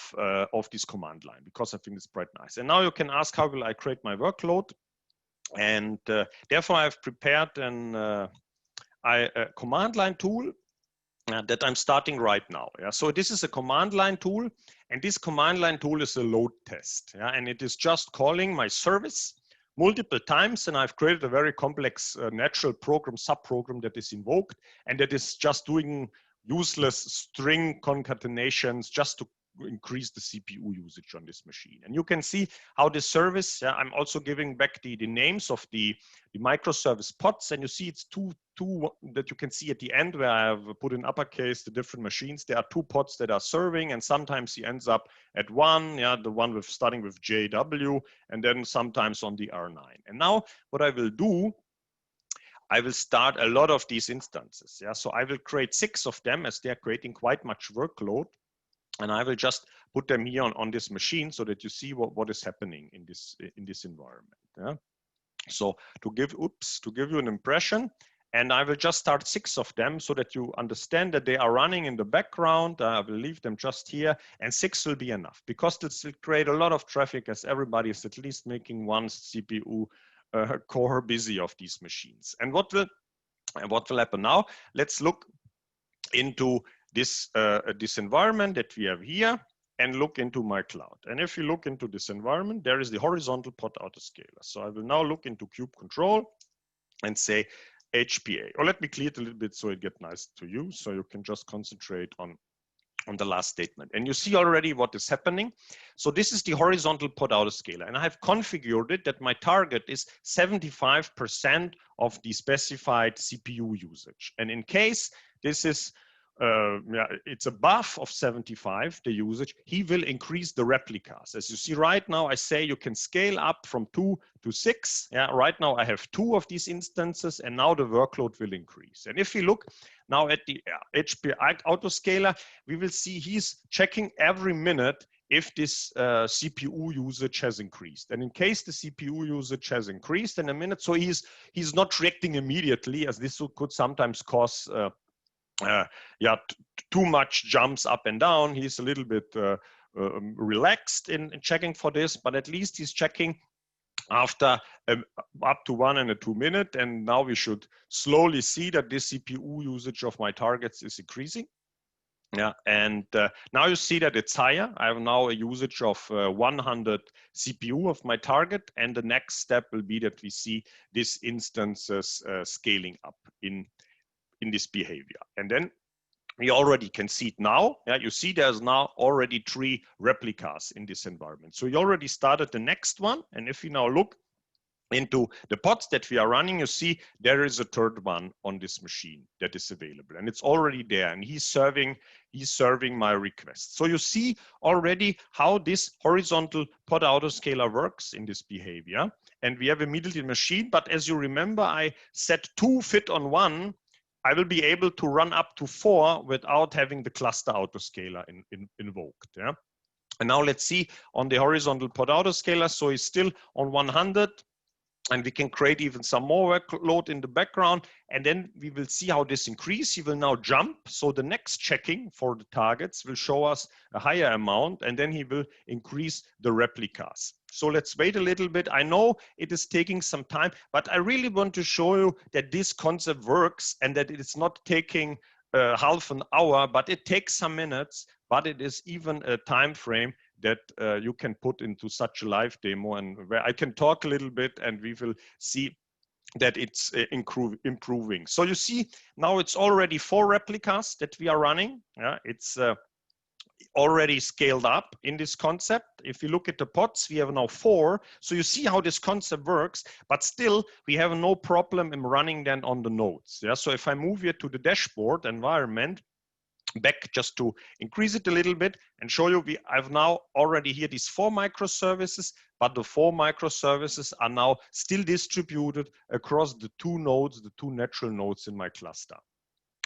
this command line, because I think it's quite nice. And now you can ask, how will I create my workload? And therefore I've prepared a command line tool that I'm starting right now. Yeah, so this is a command line tool, and this command line tool is a load test. Yeah, and it is just calling my service multiple times, and I've created a very complex natural program subprogram that is invoked, and that is just doing useless string concatenations just to increase the CPU usage on this machine. And you can see how this service, I'm also giving back the names of the microservice pods, and you see it's two that you can see at the end where I have put in uppercase the different machines. There are 2 pods that are serving, and sometimes he ends up at 1, the one with starting with JW, and then sometimes on the R9. And now what I will do, I will start a lot of these instances. So I will create 6 of them, as they're creating quite much workload. And I will just put them here on this machine so that you see what is happening in this environment. So to give you an impression, and I will just start 6 of them so that you understand that they are running in the background. I will leave them just here, and 6 will be enough, because this will create a lot of traffic, as everybody is at least making one CPU core busy of these machines. And what will happen now? Let's look into this environment that we have here and look into my cloud. And if you look into this environment, there is the horizontal pod autoscaler. So I will now look into kube control and say HPA. Or let me clear it a little bit so it gets nice to you, so you can just concentrate on on the last statement. And you see already what is happening. So this is the horizontal pod autoscaler, and I have configured it that my target is 75% of the specified CPU usage. And in case this is it's above of 75, the usage, he will increase the replicas. As you see right now, I say you can scale up from 2 to 6. Yeah, right now I have 2 of these instances, and now the workload will increase. And if we look now at the HP autoscaler, we will see he's checking every minute if this CPU usage has increased. And in case the CPU usage has increased in a minute, so he's not reacting immediately, as this could sometimes cause too much jumps up and down. He's a little bit relaxed in checking for this, but at least he's checking after up to 1 and 2 minutes. And now we should slowly see that this CPU usage of my targets is increasing. Yeah, and now you see that it's higher. I have now a usage of 100 CPU of my target, and the next step will be that we see these instances scaling up in this behavior. And then we already can see it now. Yeah, you see there's now already 3 replicas in this environment. So we already started the next one. And if we now look into the pods that we are running, you see there is a third one on this machine that is available, and it's already there, and he's serving my request. So you see already how this horizontal pod autoscaler works in this behavior. And we have immediately a machine, but as you remember, I set 2 fit on 1. I will be able to run up to 4 without having the cluster autoscaler invoked. Yeah? And now let's see on the horizontal pod autoscaler. So it's still on 100, and we can create even some more workload in the background. And then we will see how this increases. He will now jump. So the next checking for the targets will show us a higher amount, and then he will increase the replicas. So let's wait a little bit. I know it is taking some time, but I really want to show you that this concept works and that it is not taking half an hour, but it takes some minutes, but it is even a time frame that you can put into such a live demo, and where I can talk a little bit and we will see that it's improving. So you see now it's already 4 replicas that we are running. Yeah, it's already scaled up in this concept. If you look at the pods, we have now 4. So you see how this concept works, but still we have no problem in running then on the nodes. Yeah, so if I move here to the dashboard environment, back just to increase it a little bit and show you, I've now already here these 4 microservices, but the 4 microservices are now still distributed across the 2 nodes, the 2 natural nodes in my cluster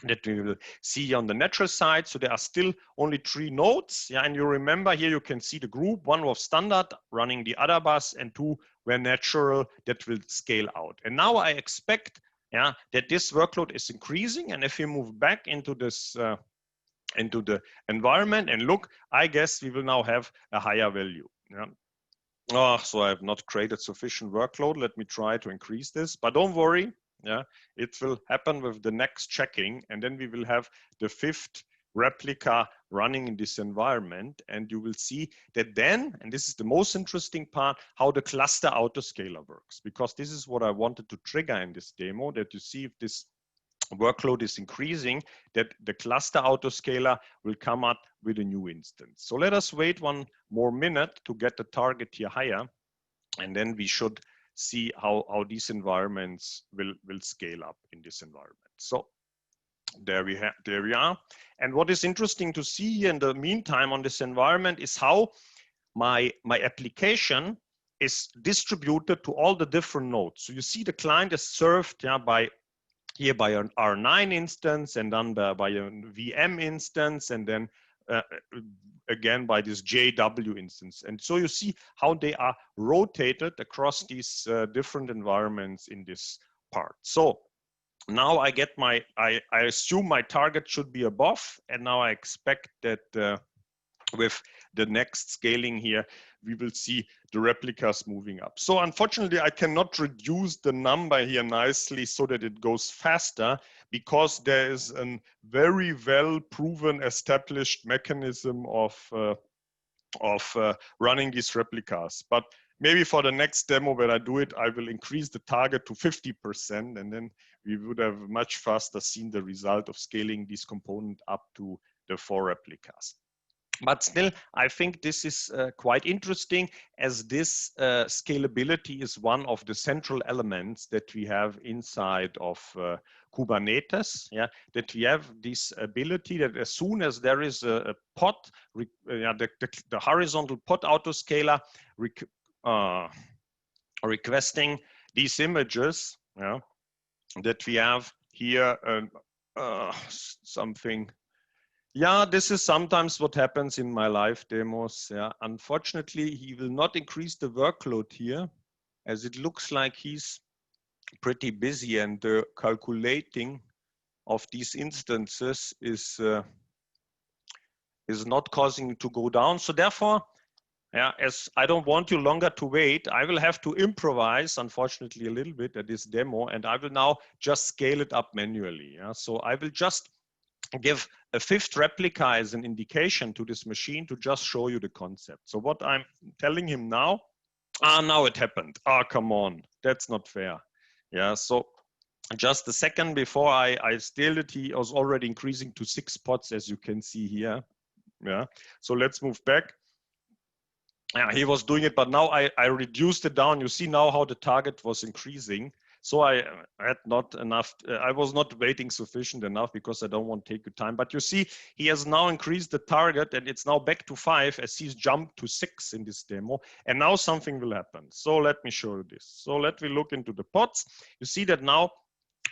that we will see on the natural side. So there are still only 3 nodes. Yeah, and you remember here you can see the group. 1 was standard running the Adabas, and 2 were natural that will scale out. And now I expect that this workload is increasing. And if we move back into this into the environment and look, I guess we will now have a higher value. Yeah. Oh, so I have not created sufficient workload. Let me try to increase this, but don't worry. Yeah, it will happen with the next checking, and then we will have the 5th replica running in this environment, and you will see that then, and this is the most interesting part, how the cluster autoscaler works, because this is what I wanted to trigger in this demo, that you see if this workload is increasing, that the cluster autoscaler will come up with a new instance. So let us wait 1 more minute to get the target here higher, and then we should see how these environments will scale up in this environment. So there we are. And what is interesting to see in the meantime on this environment is how my application is distributed to all the different nodes. So you see the client is served by an R9 instance, and then by a VM instance, and then again by this JW instance. And so you see how they are rotated across these different environments in this part. So now I get I assume my target should be above, and now I expect that with the next scaling here, we will see the replicas moving up. So unfortunately, I cannot reduce the number here nicely so that it goes faster, because there is a very well proven established mechanism of running these replicas. But maybe for the next demo when I do it, I will increase the target to 50%, and then we would have much faster seen the result of scaling this component up to the 4 replicas. But still, I think this is quite interesting, as this scalability is one of the central elements that we have inside of Kubernetes. Yeah, that we have this ability that as soon as there is a pod, the horizontal pod autoscaler requesting these images, yeah, that we have here something. Yeah, this is sometimes what happens in my live demos. Yeah, unfortunately, he will not increase the workload here, as it looks like he's pretty busy, and the calculating of these instances is not causing it to go down. So therefore, yeah, as I don't want you longer to wait, I will have to improvise, unfortunately, a little bit at this demo, and I will now just scale it up manually. Yeah, so I will just give a 5th replica as an indication to this machine to just show you the concept. So what I'm telling him now, now it happened. Come on, that's not fair. Yeah, so just a second before I scaled it, he was already increasing to 6 pods, as you can see here. Yeah, so let's move back. Yeah, he was doing it, but now I reduced it down. You see now how the target was increasing. So I had not enough, I was not waiting sufficient enough, because I don't want to take your time. But you see, he has now increased the target, and it's now back to 5 as he's jumped to 6 in this demo. And now something will happen. So let me show you this. So let me look into the pods. You see that now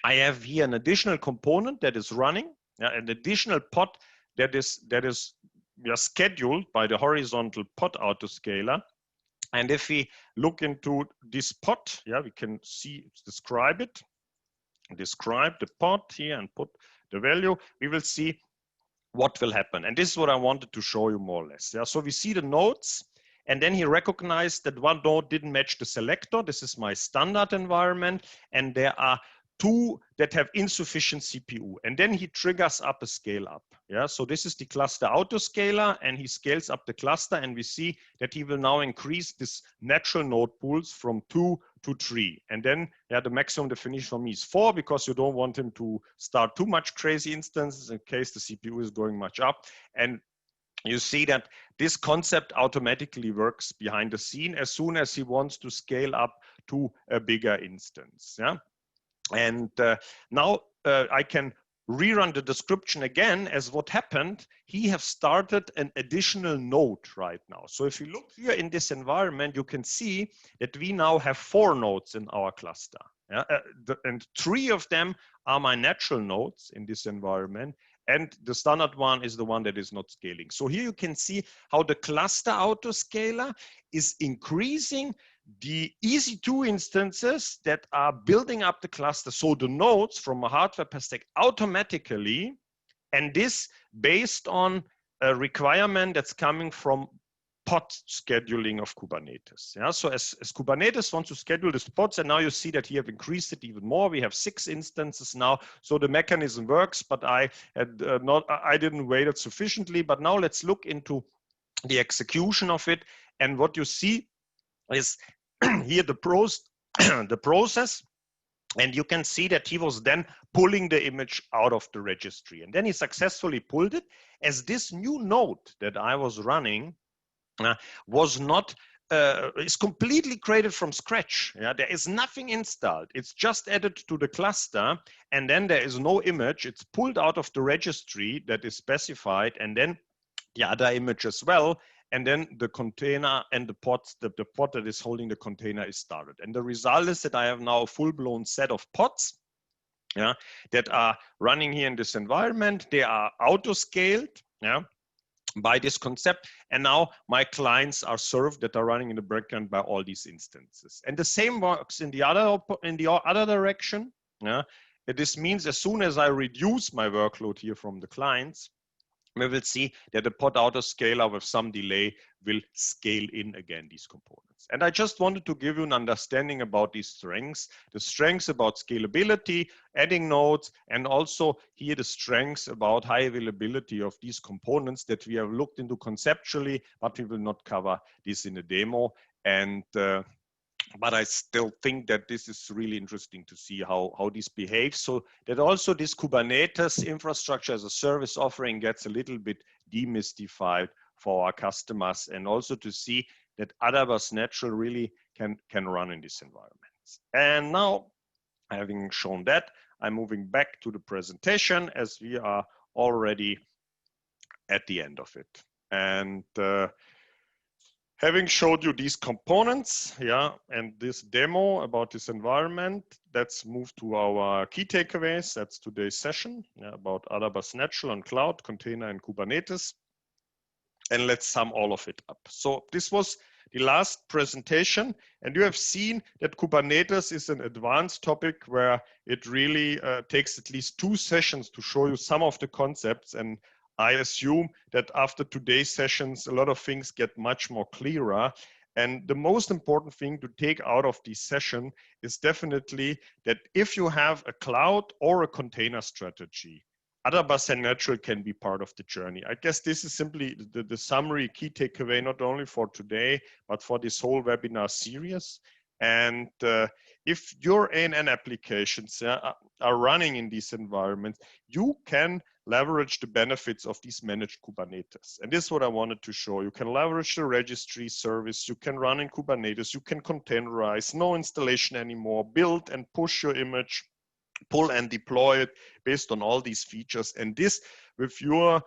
I have here an additional component that is running, an additional pod that is scheduled by the horizontal pod autoscaler. And if we look into this pod, yeah, we can see, describe the pod here and put the value, we will see what will happen. And this is what I wanted to show you more or less. Yeah, so we see the nodes, and then he recognized that one node didn't match the selector. This is my standard environment, and there are 2 that have insufficient CPU, and then he triggers up a scale up. Yeah, so this is the cluster autoscaler, and he scales up the cluster, and we see that he will now increase this natural node pools from 2 to 3. And then the maximum definition for me is 4, because you don't want him to start too much crazy instances in case the CPU is going much up. And you see that this concept automatically works behind the scene as soon as he wants to scale up to a bigger instance. Yeah. And now I can rerun the description again, as what happened, he has started an additional node right now. So if you look here in this environment, you can see that we now have 4 nodes in our cluster. Yeah? And 3 of them are my natural nodes in this environment. And the standard one is the one that is not scaling. So here you can see how the cluster autoscaler is increasing the EC2 instances that are building up the cluster. So the nodes from a hardware perspective automatically, and this based on a requirement that's coming from pod scheduling of Kubernetes. Yeah, so as Kubernetes wants to schedule the pods, and now you see that he have increased it even more. We have 6 instances now, so the mechanism works. But I didn't wait it sufficiently. But now let's look into the execution of it, and what you see is here the process, and you can see that he was then pulling the image out of the registry, and then he successfully pulled it, as this new node that I was running was not is completely created from scratch. Yeah, there is nothing installed. It's just added to the cluster, and then there is no image. It's pulled out of the registry that is specified, and then the other image as well. And then the container and the pods, the pod that is holding the container is started. And the result is that I have now a full-blown set of pods, yeah, that are running here in this environment. They are auto-scaled, yeah, by this concept. And now my clients are served that are running in the background by all these instances. And the same works in the other direction. Yeah. This means as soon as I reduce my workload here from the clients, we will see that the pod autoscaler with some delay will scale in again these components. And I just wanted to give you an understanding about these strengths, the strengths about scalability, adding nodes, and also here the strengths about high availability of these components that we have looked into conceptually, but we will not cover this in the demo. And but I still think that this is really interesting to see how this behaves. So that also this Kubernetes infrastructure as a service offering gets a little bit demystified for our customers, and also to see that Adabas Natural really can run in these environments. And now, having shown that, I'm moving back to the presentation as we are already at the end of it. And having showed you these components, yeah, and this demo about this environment, let's move to our key takeaways. That's today's session, yeah, about Adabas Natural on cloud, container, and Kubernetes. And let's sum all of it up. So this was the last presentation, and you have seen that Kubernetes is an advanced topic where it really takes at least 2 sessions to show you some of the concepts. And I assume that after today's sessions, a lot of things get much more clearer. And the most important thing to take out of this session is definitely that if you have a cloud or a container strategy, Adabas Natural can be part of the journey. I guess this is simply the summary key takeaway, not only for today, but for this whole webinar series. And if your ANN applications are running in these environments, you can leverage the benefits of these managed Kubernetes. And this is what I wanted to show. You can leverage the registry service. You can run in Kubernetes. You can containerize, no installation anymore, build and push your image, pull and deploy it based on all these features. And this with your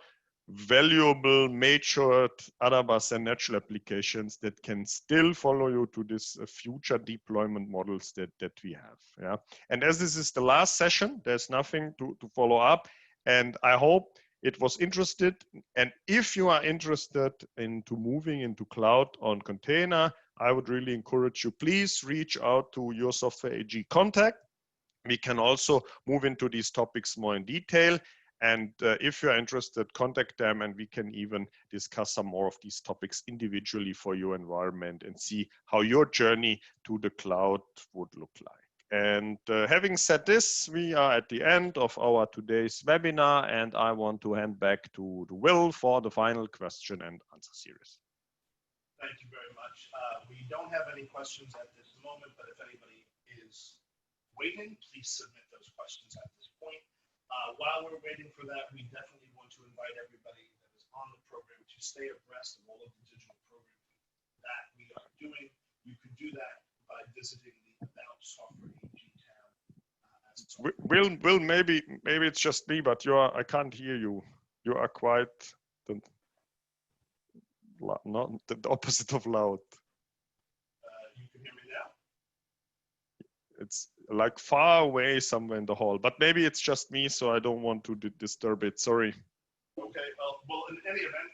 valuable matured Adabas and Natural applications that can still follow you to this future deployment models that we have. Yeah. And as this is the last session, there's nothing to follow up. And I hope it was interested. And if you are interested into moving into cloud on container, I would really encourage you, please reach out to your Software AG contact. We can also move into these topics more in detail. And if you're interested, contact them and we can even discuss some more of these topics individually for your environment and see how your journey to the cloud would look like. And having said this, we are at the end of our today's webinar, and I want to hand back to Will for the final question and answer series. Thank you very much. We don't have any questions at this moment, but if anybody is waiting, please submit those questions at this point. While we're waiting for that, we definitely want to invite everybody that is on the program to stay abreast of all of the digital programming that we are doing. You can do that by visiting the About Software AG tab. Will, maybe it's just me, but I can't hear you. You are quite not the opposite of loud. You can hear me now? It's like far away somewhere in the hall, but maybe it's just me, so I don't want to disturb it. Sorry. Okay. Well, in any event,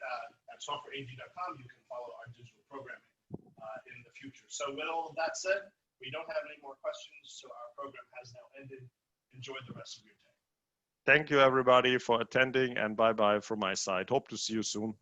at softwareag.com, you can follow our digital programming in the future. So with all of that said, we don't have any more questions, so our program has now ended. Enjoy the rest of your day. Thank you, everybody, for attending, and bye-bye from my side. Hope to see you soon.